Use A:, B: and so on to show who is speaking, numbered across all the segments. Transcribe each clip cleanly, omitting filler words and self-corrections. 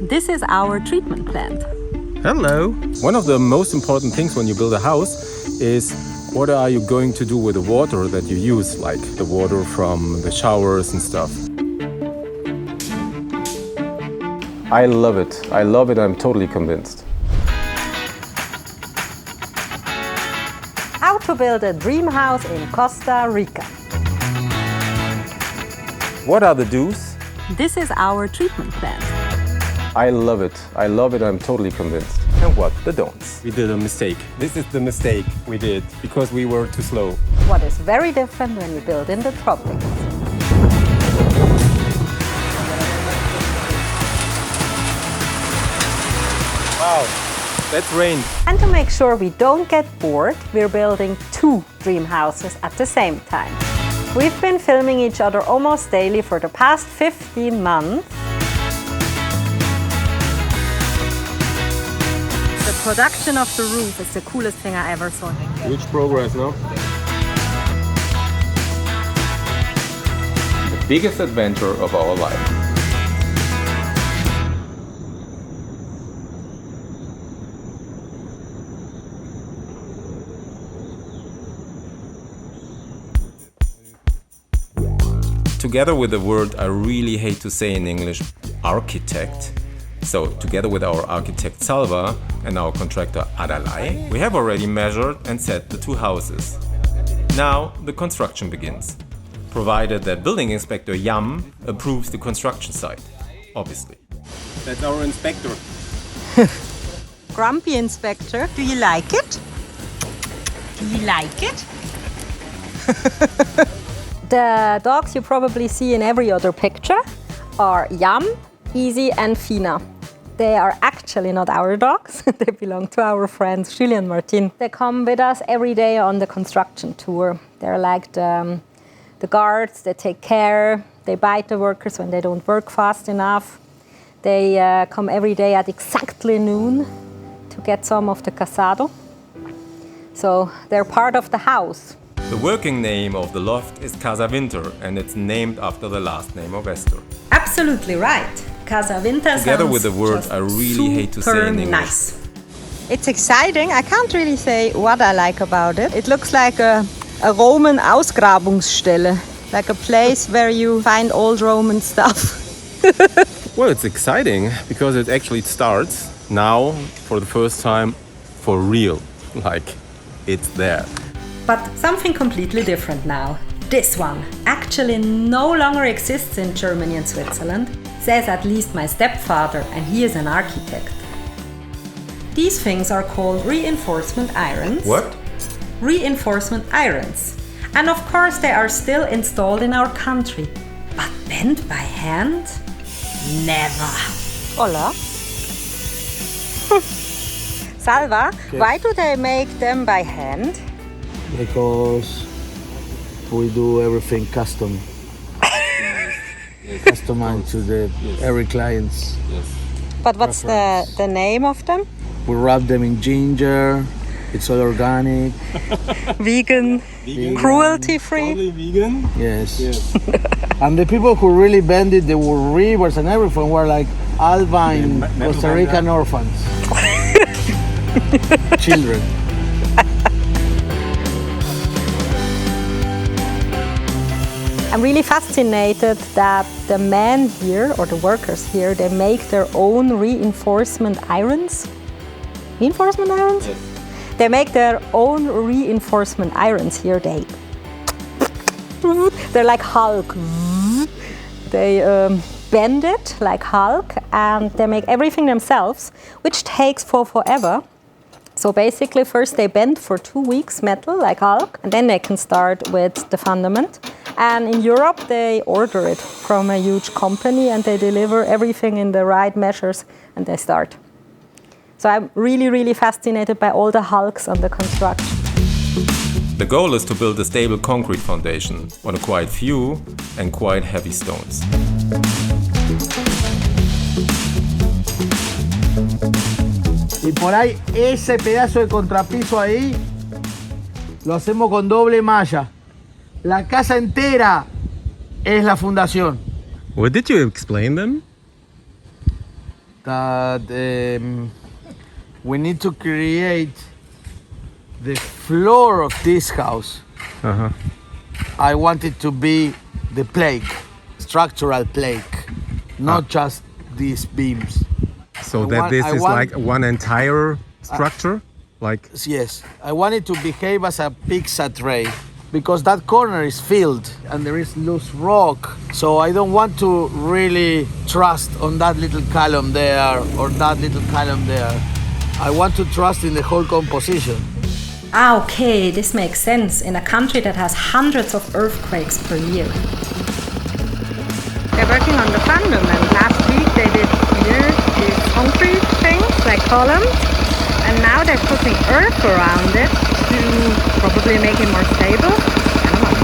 A: This is our treatment plant.
B: Hello! One of the most important things when you build a house is what are you going to do with the water that you use, like the water from the showers and stuff. I love it. I love it. I'm totally convinced.
A: How to build a dream house in Costa Rica.
B: What are the do's?
A: This is our treatment plant.
B: I love it. I love it. I'm totally convinced. And what the don'ts? We did a mistake. This is the mistake we did because we were too slow.
A: What is very different when you build in the tropics.
B: Wow, that's rain.
A: And to make sure we don't get bored, we're building 2 dream houses at the same time. We've been filming each other almost daily for the past 15 months. The production of the roof is the coolest thing I ever saw.
B: Huge progress, no? The biggest adventure of our life. Together with the word I really hate to say in English, architect. So together with our architect Salva and our contractor Adalai, we have already measured and set the 2 houses. Now the construction begins, provided that building inspector Yam approves the construction site, obviously. That's our inspector.
A: Grumpy inspector, do you like it? Do you like it? The dogs you probably see in every other picture are Yam, Easy and Fina. They are actually not our dogs. They belong to our friends Julie and Martin. They come with us every day on the construction tour. They're like the guards. They take care. They bite the workers when they don't work fast enough. They come every day at exactly noon to get some of the casado. So they're part of the house.
B: The working name of the loft is Casa Winter, and it's named after the last name of Esther.
A: Absolutely right. Casa Winter
B: Together with the word I really hate to say in English.
A: Nice. It's exciting. I can't really say what I like about it. It looks like a Roman Ausgrabungsstelle, like a place where you find old Roman stuff.
B: Well, it's exciting because it actually starts now for the first time for real. Like, it's there.
A: But something completely different now. This one actually no longer exists in Germany and Switzerland, says at least my stepfather, and he is an architect. These things are called reinforcement irons.
B: What?
A: Reinforcement irons. And of course they are still installed in our country. But bent by hand? Never. Hola. Salva,
C: Okay.
A: why do they make them by hand?
C: Because we do everything custom. Customized to the every clients.
A: But what's the name of them?
C: We wrap them in ginger. It's all organic.
A: Vegan, cruelty-free.
D: Totally vegan.
C: Yes. And the people who really bend it, they were rivers and everything, were like Alvine Costa Rican orphans. Children.
A: I'm really fascinated that the men here, or the workers here, they make their own reinforcement irons. Reinforcement irons?
B: Yes.
A: They make their own reinforcement irons here. They're like Hulk. They bend it like Hulk, and they make everything themselves, which takes forever. So basically, first they bend for 2 weeks metal like Hulk, and then they can start with the fundament. And in Europe, they order it from a huge company, and they deliver everything in the right measures, and they start. So I'm really fascinated by all the Hulks on the construction.
B: The goal is to build a stable concrete foundation on a quite few and quite heavy stones.
C: Y por ahí, ese pedazo de contrapiso ahí, lo hacemos con doble malla. La casa entera es la fundación.
B: What did you explain them?
C: that we need to create the floor of this house. I want it to be the plaque, structural plaque, not just these beams.
B: So this is like one entire structure? Like
C: Yes, I want it to behave as a pizza tray because that corner is filled and there is loose rock. So I don't want to really trust on that little column there or that little column there. I want to trust in the whole composition.
A: Okay, this makes sense in a country that has hundreds of earthquakes per year. They're working on the fundament. Last week they did here these concrete things like columns, and now they're putting earth around it to probably make it more stable. I don't know.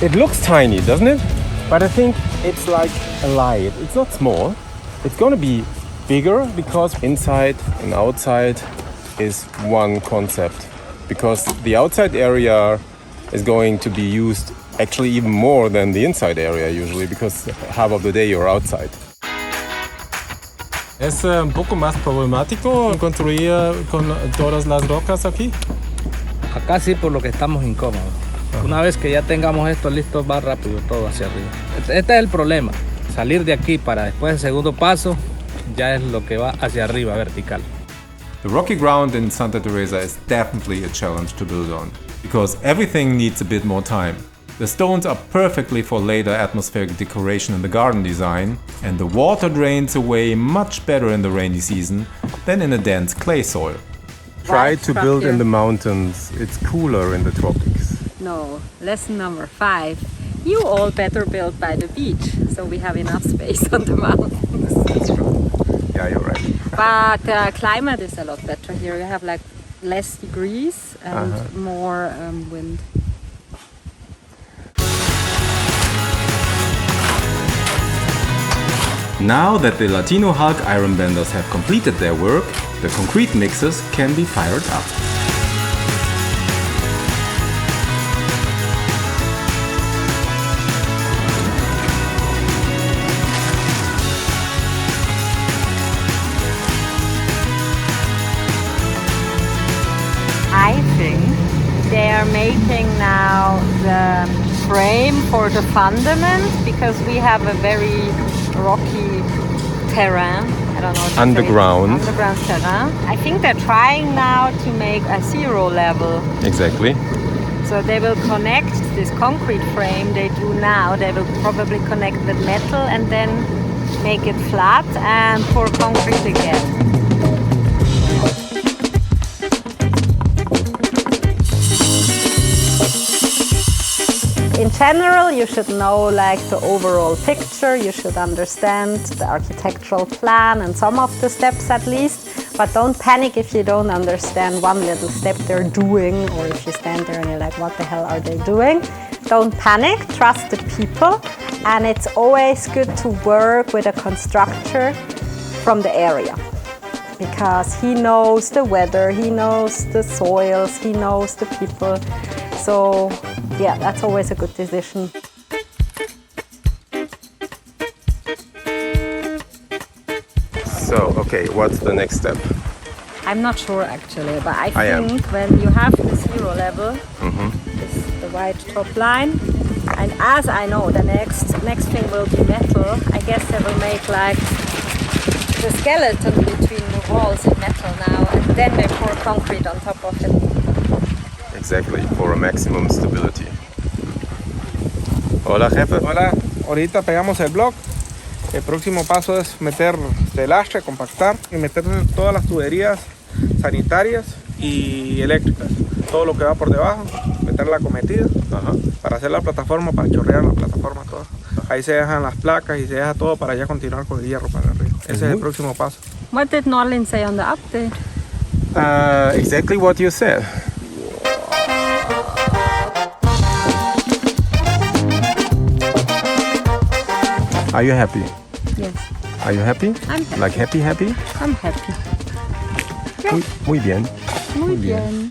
B: it looks tiny, doesn't it? But I think it's like alive. It's not small. It's going to be bigger because inside and outside is one concept. Because the outside area is going to be used actually even more than the inside area usually, because half of the day you're outside. ¿Es un poco más problemático construir con todas las rocas aquí?
D: Acá sí, por lo que estamos incómodos. Una vez que ya tengamos esto listo, va rápido todo hacia arriba. Este es el problema. Salir de aquí para después el segundo paso ya es lo que va hacia arriba, vertical.
B: The rocky ground in Santa Teresa is definitely a challenge to build on, because everything needs a bit more time. The stones are perfectly for later atmospheric decoration in the garden design, and the water drains away much better in the rainy season than in a dense clay soil. Try to build in the mountains. It's cooler in the tropics.
A: No, lesson number 5. You all better build by the beach, so we have enough space on the mountains.
B: That's true. Yeah, you're right.
A: But the climate is a lot better here. You have like less degrees and more wind.
B: Now that the Latino Hulk iron benders have completed their work, the concrete mixers can be fired up.
A: I think they are making now the frame for the fundament, because we have a very rocky terrain. I don't know what to say.
B: Underground
A: terrain. I think they're trying now to make a 0 level.
B: Exactly.
A: So they will connect this concrete frame they do now. They will probably connect with metal and then make it flat and pour concrete again. In general, you should know like the overall picture, you should understand the architectural plan and some of the steps at least, but don't panic if you don't understand one little step they're doing, or if you stand there and you're like, what the hell are they doing? Don't panic, trust the people, and it's always good to work with a constructor from the area, because he knows the weather, he knows the soils, he knows the people. So yeah, that's always a good decision.
B: So, okay, what's the next step?
A: I'm not sure actually, but I think when you have the 0 level, this is the white top line, and as I know, the next thing will be metal. I guess they will make like the skeleton between the walls in metal now, and then they pour concrete on top of it.
B: Exactly, for a maximum stability. Hola, jefe.
E: Hola, ahorita pegamos el block. El próximo paso es meter el lastre, compactar y meter todas las tuberías sanitarias y eléctricas. Todo lo que va por debajo, meter la cometida para hacer la plataforma, para chorrear la plataforma toda. Ahí se dejan las placas y se deja todo para ya continuar con el hierro para arriba. Ese es el próximo paso.
A: What did Norlin say on the update?
B: Exactly what you said. Are you happy?
A: Yes.
B: Are you happy?
A: I'm happy.
B: Like happy?
A: I'm happy.
B: Muy bien.
A: Muy bien.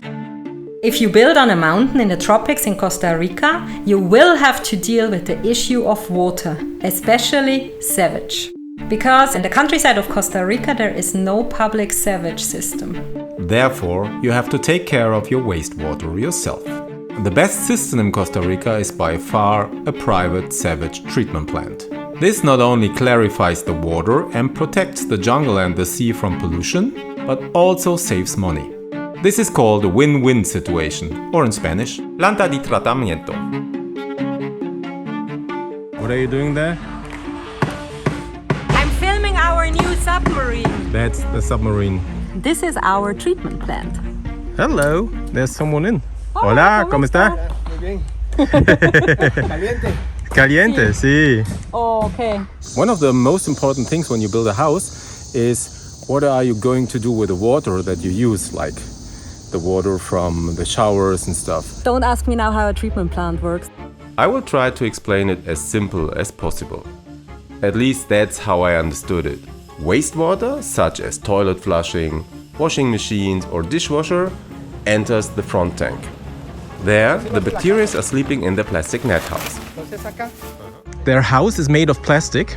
A: If you build on a mountain in the tropics in Costa Rica, you will have to deal with the issue of water, especially sewage. Because in the countryside of Costa Rica there is no public sewage system.
B: Therefore, you have to take care of your wastewater yourself. The best system in Costa Rica is by far a private sewage treatment plant. This not only clarifies the water and protects the jungle and the sea from pollution, but also saves money. This is called a win-win situation, or in Spanish, planta de tratamiento. What are you doing there?
A: I'm filming our new submarine.
B: That's the submarine.
A: This is our treatment plant.
B: Hello, there's someone in. Hola, ¿cómo está?
E: Muy bien. Caliente.
B: Caliente, sí.
A: Oh, okay.
B: One of the most important things when you build a house is what are you going to do with the water that you use, like the water from the showers and stuff.
A: Don't ask me now how a treatment plant works.
B: I will try to explain it as simple as possible. At least that's how I understood it. Wastewater, such as toilet flushing, washing machines or dishwasher, enters the front tank. There, the bacteria are sleeping in the plastic net house. Their house is made of plastic,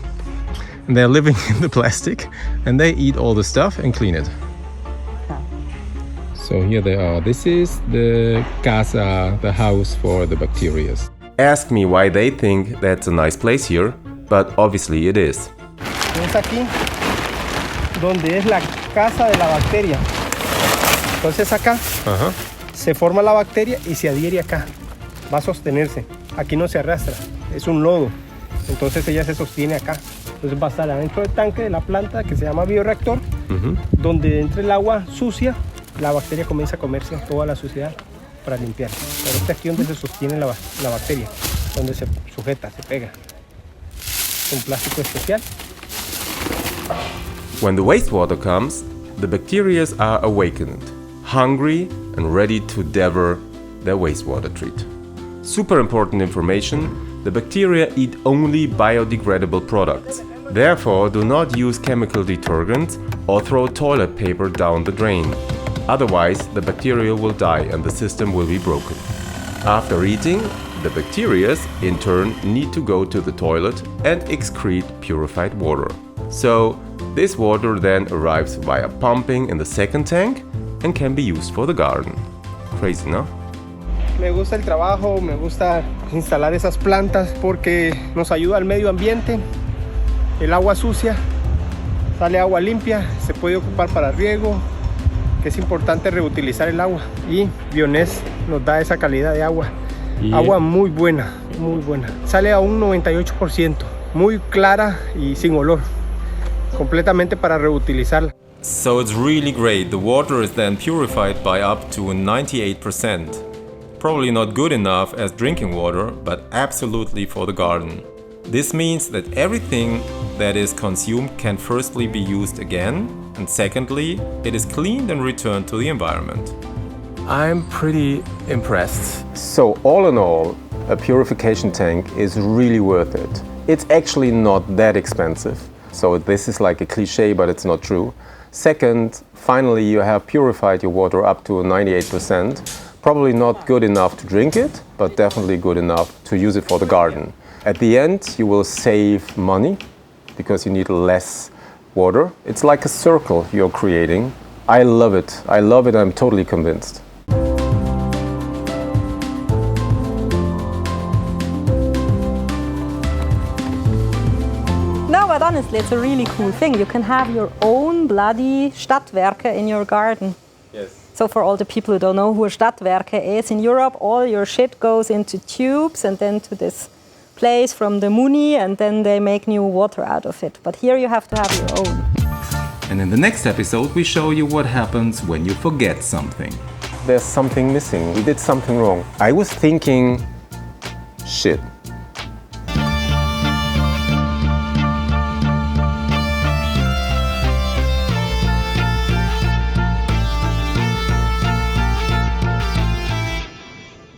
B: and they're living in the plastic, and they eat all the stuff and clean it. So here they are. This is the casa, the house for the bacteria. Ask me why they think that's a nice place here, but obviously it is.
E: Es aquí donde es la casa de la bacteria. Entonces acá se forma la bacteria y se adhiere acá. Va a sostenerse. Aquí no se arrastra. Es un lodo. Entonces ella se sostiene acá. Entonces va a estar adentro del tanque de la planta que se llama bioreactor, donde entre el agua sucia, la bacteria comienza a comerse toda la suciedad para limpiar. Pero este aquí donde se sostiene la bacteria, donde se sujeta, se pega. Es un plástico especial.
B: When the wastewater comes, the bacteria are awakened, hungry and ready to devour their wastewater treat. Super important information, the bacteria eat only biodegradable products. Therefore, do not use chemical detergents or throw toilet paper down the drain. Otherwise, the bacteria will die and the system will be broken. After eating, the bacteria in turn need to go to the toilet and excrete purified water. So, this water then arrives via pumping in the second tank and can be used for the garden. Crazy, no?
E: Me gusta el trabajo, me gusta instalar esas plantas porque nos ayuda al medio ambiente. El agua sucia, sale agua limpia, se puede ocupar para riego, que es importante reutilizar el agua. Y Bionés nos da esa calidad de agua. Agua muy buena, muy buena. Sale a un 98%, muy clara y sin olor. Completamente para reutilizarla.
B: So it's really great. The water is then purified by up to 98%. Probably not good enough as drinking water, but absolutely for the garden. This means that everything that is consumed can firstly be used again, and secondly, it is cleaned and returned to the environment. I'm pretty impressed. So all in all, a purification tank is really worth it. It's actually not that expensive. So this is like a cliche, but it's not true. Second, finally you have purified your water up to 98%. Probably not good enough to drink it, but definitely good enough to use it for the garden. At the end, you will save money because you need less water. It's like a circle you're creating. I love it. I love it. I'm totally convinced.
A: No, but honestly, it's a really cool thing. You can have your own bloody Stadtwerke in your garden.
B: Yes.
A: So for all the people who don't know who a Stadtwerke is, in Europe all your shit goes into tubes and then to this place from the Muni, and then they make new water out of it. But here you have to have your own.
B: And in the next episode, we show you what happens when you forget something. There's something missing. We did something wrong. I was thinking, shit.